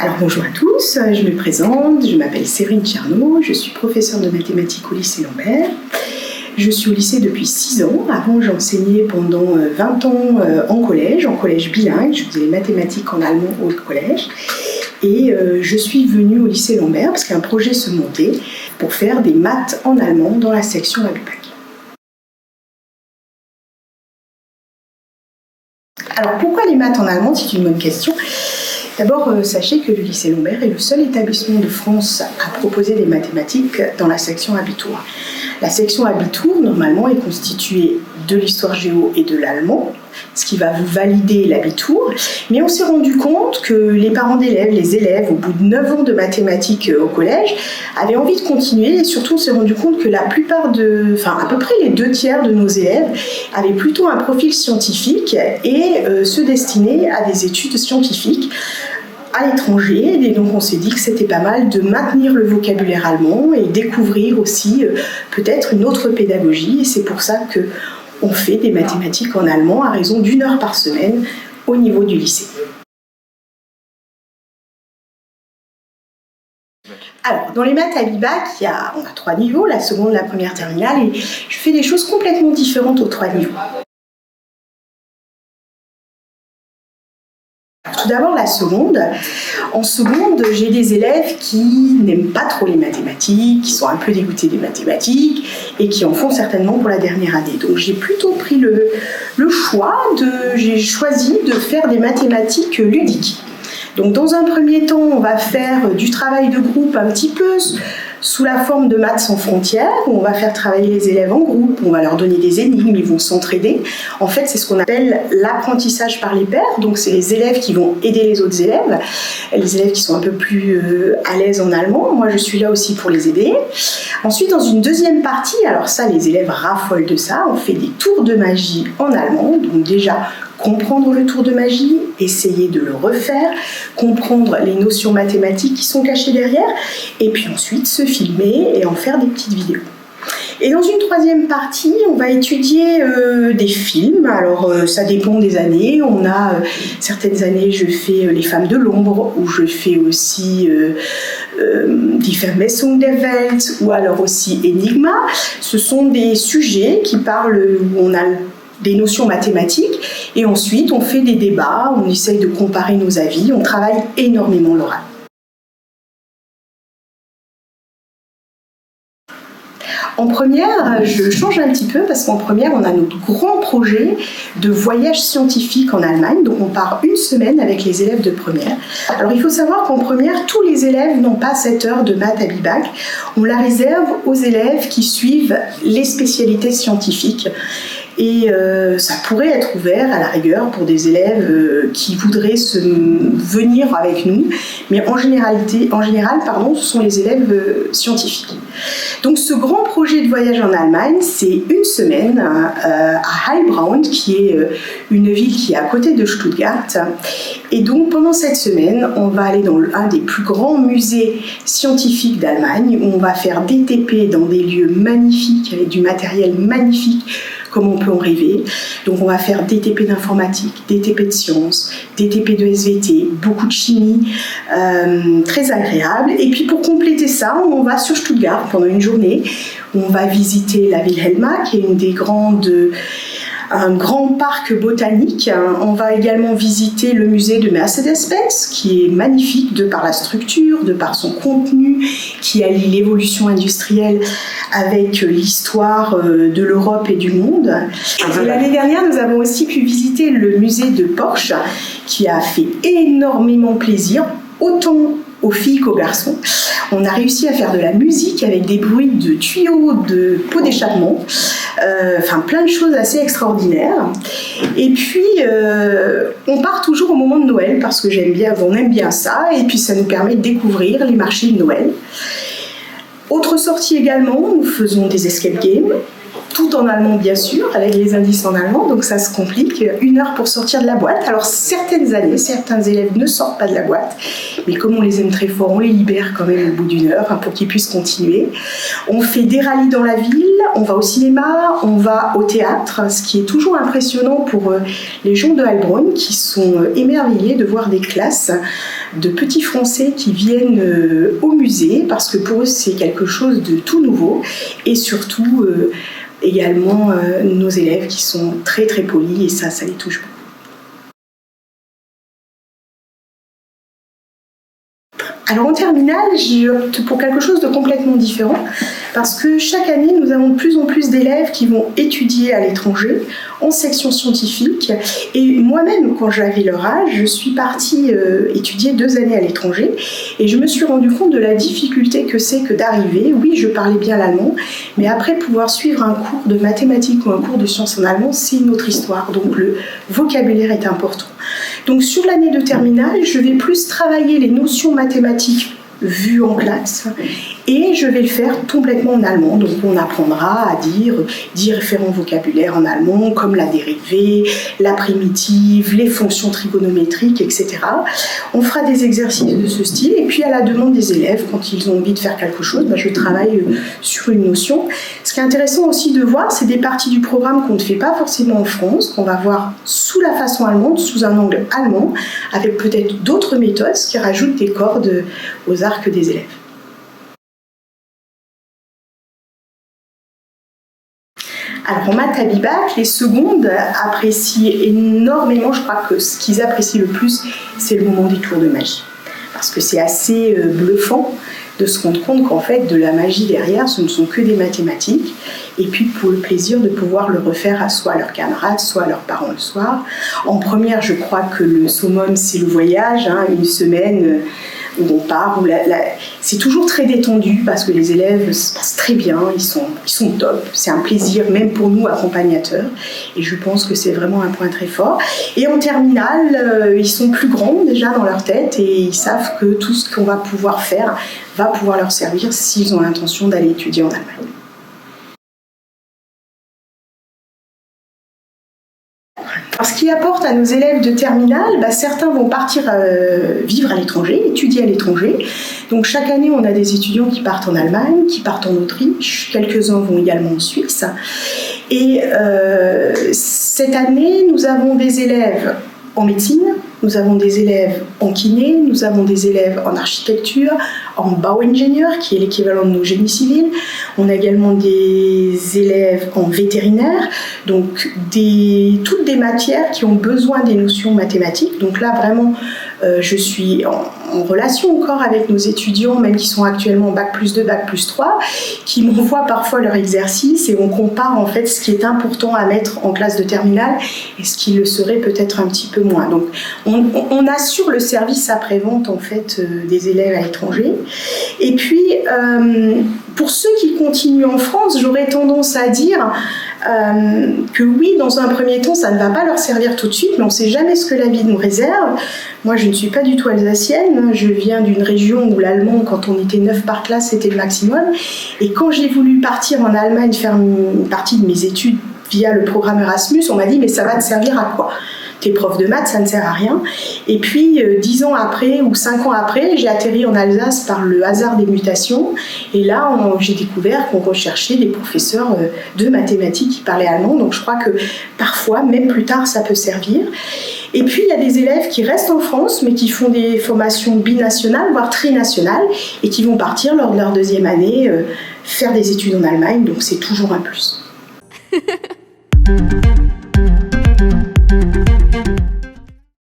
Alors bonjour à tous, je me présente, je m'appelle Séverine Tcherno, je suis professeure de mathématiques au lycée Lambert. Je suis au lycée depuis 6 ans. Avant, j'ai enseigné pendant 20 ans en collège bilingue. Je faisais les mathématiques en allemand au collège. Et je suis venue au lycée Lambert parce qu'un projet se montait pour faire des maths en allemand dans la section ABIBAC. Alors pourquoi les maths en allemand? C'est une bonne question. D'abord, sachez que le lycée Lambert est le seul établissement de France à proposer des mathématiques dans la section Abitur. La section Abitur, normalement, est constituée de l'histoire géo et de l'allemand, ce qui va vous valider l'Abitur. Mais on s'est rendu compte que les parents d'élèves, les élèves, au bout de 9 ans de mathématiques au collège, avaient envie de continuer. Et surtout, on s'est rendu compte que la plupart à peu près les 2/3 de nos élèves avaient plutôt un profil scientifique et se destinaient à des études scientifiques à l'étranger, et donc on s'est dit que c'était pas mal de maintenir le vocabulaire allemand et découvrir aussi peut-être une autre pédagogie, et c'est pour ça qu'on fait des mathématiques en allemand à raison d'1 heure par semaine au niveau du lycée. Alors, dans les maths à l'IBAC, on a 3 niveaux, la seconde, la première, terminale, et je fais des choses complètement différentes aux 3 niveaux. Tout d'abord, la seconde. En seconde, j'ai des élèves qui n'aiment pas trop les mathématiques, qui sont un peu dégoûtés des mathématiques et qui en font certainement pour la dernière année. Donc j'ai plutôt pris le choix, j'ai choisi de faire des mathématiques ludiques. Donc dans un premier temps, on va faire du travail de groupe un petit peu sous la forme de maths sans frontières, où on va faire travailler les élèves en groupe, on va leur donner des énigmes, ils vont s'entraider. En fait, c'est ce qu'on appelle l'apprentissage par les pairs, donc c'est les élèves qui vont aider les autres élèves, les élèves qui sont un peu plus à l'aise en allemand. Moi, je suis là aussi pour les aider. Ensuite, dans une deuxième partie, alors ça, les élèves raffolent de ça, on fait des tours de magie en allemand, donc déjà, comprendre le tour de magie, essayer de le refaire, comprendre les notions mathématiques qui sont cachées derrière, et puis ensuite se filmer et en faire des petites vidéos. Et dans une troisième partie, on va étudier des films. Alors ça dépend des années. On a certaines années, je fais Les Femmes de l'ombre, ou je fais aussi Die Vermessung der Welt, ou alors aussi Enigma. Ce sont des sujets qui parlent, où on a des notions mathématiques, et ensuite on fait des débats, on essaye de comparer nos avis, on travaille énormément l'oral. En première, je change un petit peu parce qu'en première, on a notre grand projet de voyage scientifique en Allemagne. Donc on part 1 semaine avec les élèves de première. Alors il faut savoir qu'en première, tous les élèves n'ont pas 7 heures de maths à BIBAC. On la réserve aux élèves qui suivent les spécialités scientifiques. Et ça pourrait être ouvert à la rigueur pour des élèves qui voudraient venir avec nous, mais en général, ce sont les élèves scientifiques. Donc ce grand projet de voyage en Allemagne, c'est 1 semaine à Heilbronn, qui est une ville qui est à côté de Stuttgart. Et donc pendant cette semaine, on va aller dans un des plus grands musées scientifiques d'Allemagne, où on va faire des TP dans des lieux magnifiques, avec du matériel magnifique, comme on peut en rêver. Donc on va faire des TP d'informatique, des TP de sciences, des TP de SVT, beaucoup de chimie, très agréable. Et puis pour compléter ça, on va sur Stuttgart pendant une journée, où on va visiter la Wilhelma, qui est un grand parc botanique. On va également visiter le musée de Mercedes-Benz, qui est magnifique de par la structure, de par son contenu, qui allie l'évolution industrielle avec l'histoire de l'Europe et du monde. L'année dernière, nous avons aussi pu visiter le musée de Porsche, qui a fait énormément plaisir, autant aux filles qu'aux garçons. On a réussi à faire de la musique avec des bruits de tuyaux, de pots d'échappement, plein de choses assez extraordinaires. Et puis, on part toujours au moment de Noël, parce que on aime bien ça, et puis ça nous permet de découvrir les marchés de Noël. Autre sortie également, nous faisons des escape games. tout en allemand bien sûr, avec les indices en allemand, donc ça se complique. 1 heure pour sortir de la boîte. Alors certaines années, certains élèves ne sortent pas de la boîte, mais comme on les aime très fort, on les libère quand même au bout d'1 heure pour qu'ils puissent continuer. On fait des rallyes dans la ville, on va au cinéma, on va au théâtre, ce qui est toujours impressionnant pour les gens de Heilbronn qui sont émerveillés de voir des classes de petits Français qui viennent au musée, parce que pour eux c'est quelque chose de tout nouveau, et surtout également nos élèves qui sont très très polis, et ça les touche beaucoup. Alors en terminale, j'opte pour quelque chose de complètement différent, parce que chaque année, nous avons de plus en plus d'élèves qui vont étudier à l'étranger, en section scientifique. Et moi-même, quand j'avais leur âge, je suis partie étudier 2 années à l'étranger, et je me suis rendu compte de la difficulté que c'est que d'arriver. Oui, je parlais bien l'allemand, mais après pouvoir suivre un cours de mathématiques ou un cours de sciences en allemand, c'est une autre histoire. Donc le vocabulaire est important. Donc sur l'année de terminale, je vais plus travailler les notions mathématiques vues en classe, et je vais le faire complètement en allemand. Donc on apprendra à dire 10 référents vocabulaires en allemand, comme la dérivée, la primitive, les fonctions trigonométriques, etc. On fera des exercices de ce style, et puis à la demande des élèves, quand ils ont envie de faire quelque chose, je travaille sur une notion. Ce qui est intéressant aussi de voir, c'est des parties du programme qu'on ne fait pas forcément en France, qu'on va voir sous la façon allemande, sous un angle allemand, avec peut-être d'autres méthodes, ce qui rajoute des cordes aux arcs des élèves. Alors en maths à Bibac, les secondes apprécient énormément, je crois que ce qu'ils apprécient le plus, c'est le moment des tours de magie. Parce que c'est assez bluffant de se rendre compte qu'en fait, de la magie derrière, ce ne sont que des mathématiques. Et puis pour le plaisir de pouvoir le refaire soit à leurs camarades, soit à leurs parents le soir. En première, je crois que le summum, c'est le voyage, une semaine où on part, c'est toujours très détendu parce que les élèves se passent très bien, ils sont top, c'est un plaisir même pour nous accompagnateurs, et je pense que c'est vraiment un point très fort. Et en terminale, ils sont plus grands déjà dans leur tête, et ils savent que tout ce qu'on va pouvoir faire va pouvoir leur servir s'ils ont l'intention d'aller étudier en Allemagne. Alors, ce qui apporte à nos élèves de terminale, certains vont partir vivre à l'étranger, étudier à l'étranger. Donc chaque année, on a des étudiants qui partent en Allemagne, qui partent en Autriche, quelques-uns vont également en Suisse. Et cette année, nous avons des élèves en médecine, nous avons des élèves en kiné, nous avons des élèves en architecture, en bauingénieur, qui est l'équivalent de nos génies civils. On a également des élèves en vétérinaire, donc toutes des matières qui ont besoin des notions mathématiques. Donc là, vraiment, je suis en relation encore avec nos étudiants, même qui sont actuellement Bac+2, Bac+3, qui m'envoient parfois leurs exercices, et on compare en fait ce qui est important à mettre en classe de terminale et ce qui le serait peut-être un petit peu moins. Donc on assure le service après-vente en fait des élèves à l'étranger. Et puis pour ceux qui continuent en France, j'aurais tendance à dire que oui, dans un premier temps, ça ne va pas leur servir tout de suite, mais on ne sait jamais ce que la vie nous réserve. Moi, je ne suis pas du tout alsacienne, je viens d'une région où l'allemand, quand on était 9 par classe, c'était le maximum. Et quand j'ai voulu partir en Allemagne faire une partie de mes études via le programme Erasmus, on m'a dit « mais ça va te servir à quoi ? T'es prof de maths, ça ne sert à rien ». Et puis 10 ans après ou 5 ans après, j'ai atterri en Alsace par le hasard des mutations, et là j'ai découvert qu'on recherchait des professeurs de mathématiques qui parlaient allemand. Donc je crois que parfois, même plus tard, ça peut servir. Et puis il y a des élèves qui restent en France mais qui font des formations binationales, voire trinationales, et qui vont partir lors de leur 2e année faire des études en Allemagne, donc c'est toujours un plus.